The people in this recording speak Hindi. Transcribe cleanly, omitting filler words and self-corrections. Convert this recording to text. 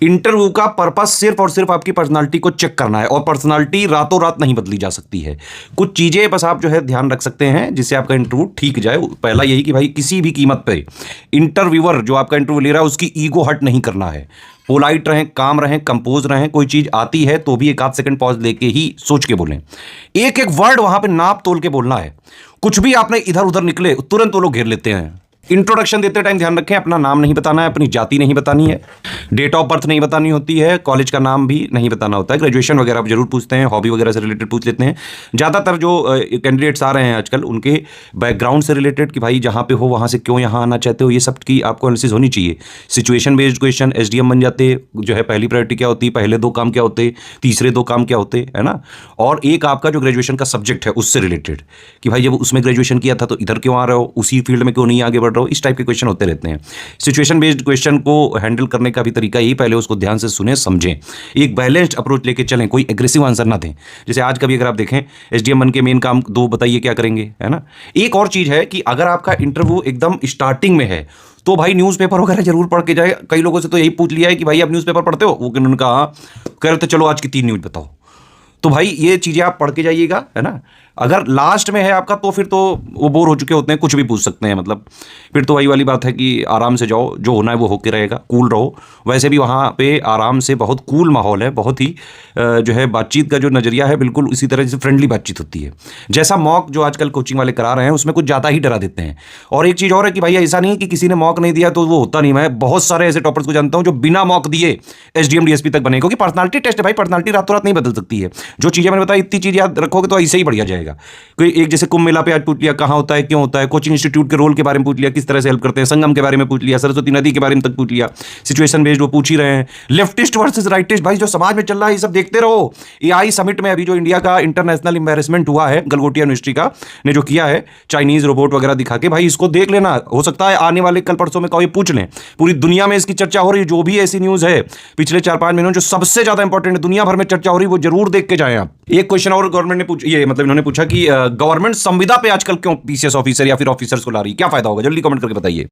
इंटरव्यू का पर्पस सिर्फ और सिर्फ आपकी पर्सनालिटी को चेक करना है, और पर्सनालिटी रातों रात नहीं बदली जा सकती है। कुछ चीज़ें बस आप जो है ध्यान रख सकते हैं जिससे आपका इंटरव्यू ठीक जाए। पहला यही कि भाई किसी भी कीमत पे इंटरव्यूअर जो आपका इंटरव्यू ले रहा है उसकी ईगो हर्ट नहीं करना है। पोलाइट रहें, काम रहें, कंपोज रहें। कोई चीज़ आती है तो भी एक आध सेकंड पॉज लेके ही सोच के बोलें। एक एक वर्ड वहां पे नाप तोल के बोलना है। कुछ भी आपने इधर उधर निकले तुरंत वो लोग घेर लेते हैं। इंट्रोडक्शन देते टाइम ध्यान रखें, अपना नाम नहीं बताना है, अपनी जाति नहीं बतानी है, डेट ऑफ बर्थ नहीं बतानी होती है, कॉलेज का नाम भी नहीं बताना होता है। ग्रेजुएशन वगैरह आप जरूर पूछते हैं, हॉबी वगैरह से रिलेटेड पूछ लेते हैं। ज़्यादातर जो कैंडिडेट्स आ रहे हैं आजकल उनके बैकग्राउंड से रिलेटेड कि भाई जहाँ पे हो वहाँ से क्यों यहाँ आना चाहते हो, ये सब की आपको एनालिसिस होनी चाहिए। सिचुएशन बेस्ड क्वेश्चन एसडीएम बन जाते, जो है पहली प्रायोरिटी क्या होती है, पहले दो काम क्या होते, तीसरे दो काम क्या होते, है ना। और एक आपका जो ग्रेजुएशन का सब्जेक्ट है उससे रिलेटेड कि भाई जब उसमें ग्रेजुएशन किया था तो इधर क्यों आ रहे हो, उसी फील्ड में क्यों नहीं आगे बढ़ रहे हो। इस टाइप के क्वेश्चन होते रहते हैं। सिचुएशन बेस्ड क्वेश्चन को हैंडल करने का भी तरीका यही, पहले उसको ध्यान से सुने समझें, एक बैलेंस्ड अप्रोच लेके चलें, कोई एग्रेसिव आंसर ना दें। जैसे आज कभी अगर आप देखें एसडीएम बन के मेन काम दो बताइए क्या करेंगे, है ना। एक और चीज है कि अगर आपका इंटरव्यू एकदम स्टार्टिंग में है तो भाई न्यूज़पेपर वगैरह जरूर पढ़ के जाए। कई लोगों से तो यही पूछ लिया है कि भाई आप न्यूज़पेपर पढ़ते हो, वो उन्होंने कहा कह रहे थे चलो आज की 3 न्यूज़ बताओ। तो भाई ये चीज़ें आप पढ़ के जाइएगा, है ना। अगर लास्ट में है आपका तो फिर तो वो बोर हो चुके होते हैं, कुछ भी पूछ सकते हैं। मतलब फिर तो वही वाली बात है कि आराम से जाओ, जो होना है वो होके रहेगा, कूल रहो। वैसे भी वहाँ पे आराम से बहुत कूल माहौल है, बहुत ही जो है बातचीत का जो नज़रिया है बिल्कुल इसी तरह से फ्रेंडली बातचीत होती है। जैसा मॉक जो आजकल कोचिंग वाले करा रहे हैं उसमें कुछ ज़्यादा ही डरा देते हैं। और एक चीज़ और है कि भाई ऐसा नहीं कि किसी ने मॉक नहीं दिया तो वो होता नहीं। मैं बहुत सारे ऐसे टॉपर्स को जानता हूँ जो बिना मॉक दिए एसडीएम डीएसपी तक बने, क्योंकि पर्सनालिटी टेस्ट है भाई, पर्सनालिटी रातों रात नहीं बदल सकती है। जो चीज़ें मैंने बताई इतनी चीज़ याद रखोगे तो ऐसे ही बढ़िया जाएगा। कोई एक जैसे कुंभ मेला पे आज पूछ लिया कहाँ होता है, क्यों होता है, कोचिंग इंस्टीट्यूट के रोल के बारे में पूछ लिया, किस तरह से हेल्प करते हैं, संगम के बारे में पूछ लिया, सरस्वती नदी के बारे में तक पूछ लिया। सिचुएशन बेस्ड वो पूछ ही रहे हैं। लेफ्टिस्ट वर्सेस राइटिस्ट, भाई जो समाज में चल रहा है ये सब देखते रहो। एआई समिट में अभी जो इंडिया का इंटरनेशनल एम्बेरसमेंट हुआ है गलगोटिया यूनिवर्सिटी का ने जो किया है चाइनीज रोबोट वगैरह दिखा के, भाई इसको देख लेना। हो सकता है आने वाले कल परसों में कोई पूछ लें। पूरी दुनिया में इसकी चर्चा हो रही है। जो भी ऐसी न्यूज है पिछले 4-5 महीनों जो सबसे ज्यादा इंपॉर्टेंट है, दुनिया भर में चर्चा हो रही है, वो जरूर देख के जाएं आप। एक क्वेश्चन और गवर्नमेंट ने पूछा, ये मतलब इन्होंने पूछा कि गवर्नमेंट संविदा पे आजकल क्यों पीसीएस ऑफिसर या फिर ऑफिसर्स को ला रही है, क्या फायदा होगा, जल्दी कमेंट करके बताइए।